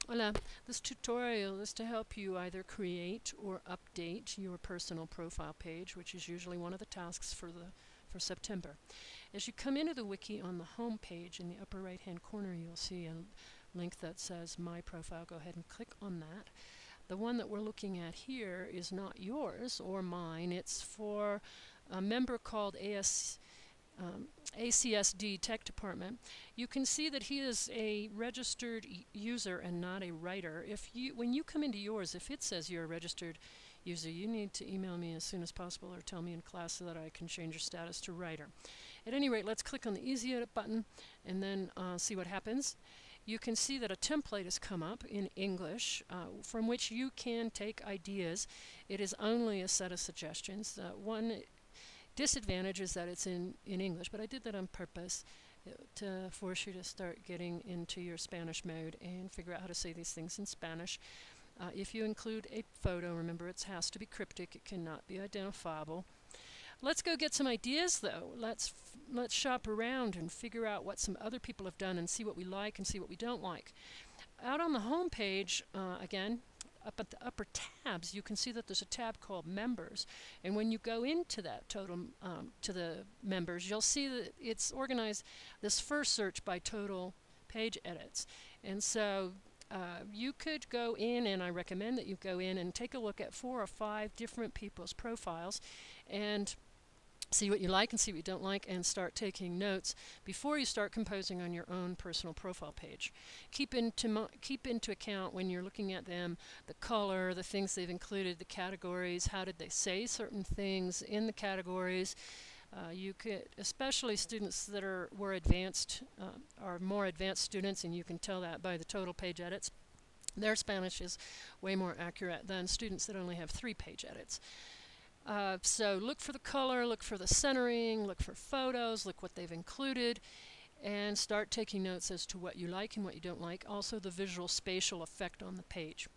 Hola, this tutorial is to help you either create or update your personal profile page, which is usually one of the tasks for September. As you come into the wiki on the home page, in the upper right hand corner you'll see a link that says My Profile. Go ahead and click on that. The one that we're looking at here is not yours or mine. It's for a member called ACSD Tech Department. You can see that he is a registered user and not a writer. When you come into yours, if it says you're a registered user, you need to email me as soon as possible or tell me in class so that I can change your status to writer. At any rate, let's click on the Easy Edit button and then see what happens. You can see that a template has come up in English from which you can take ideas. It is only a set of suggestions. One disadvantage is that it's in English, but I did that on purpose to force you to start getting into your Spanish mode and figure out how to say these things in Spanish. If you include a photo, remember it has to be cryptic, it cannot be identifiable. Let's go get some ideas though. Let's shop around and figure out what some other people have done and see what we like and see what we don't like. Out on the home page, again, up at the upper tabs, you can see that there's a tab called Members. And when you go into that total, to the members, you'll see that it's organized this first search by total page edits. And so you could go in, and I recommend that you go in and take a look at 4 or 5 different people's profiles and see what you like and see what you don't like, and start taking notes before you start composing on your own personal profile page. Keep into account when you're looking at them the color, the things they've included, the categories, how did they say certain things in the categories. You could, especially students that are more advanced students, and you can tell that by the total page edits. Their Spanish is way more accurate than students that only have 3 page edits. So look for the color, look for the centering, look for photos, look what they've included, and start taking notes as to what you like and what you don't like. Also the visual spatial effect on the page.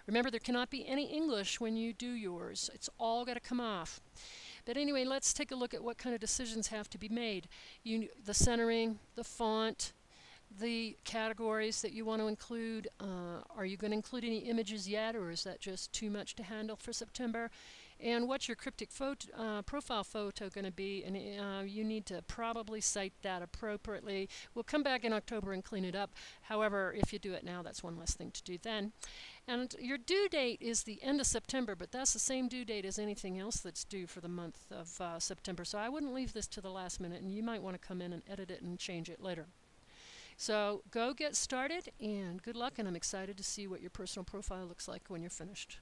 Remember, there cannot be any English when you do yours. It's all got to come off. But anyway, let's take a look at what kind of decisions have to be made. The centering, the font, the categories that you want to include. Are you going to include any images yet, or is that just too much to handle for September? And what's your cryptic profile photo going to be? And you need to probably cite that appropriately. We'll come back in October and clean it up. However, if you do it now, that's one less thing to do then. And your due date is the end of September, but that's the same due date as anything else that's due for the month of September. So I wouldn't leave this to the last minute, and you might want to come in and edit it and change it later. So go get started, and good luck, and I'm excited to see what your personal profile looks like when you're finished.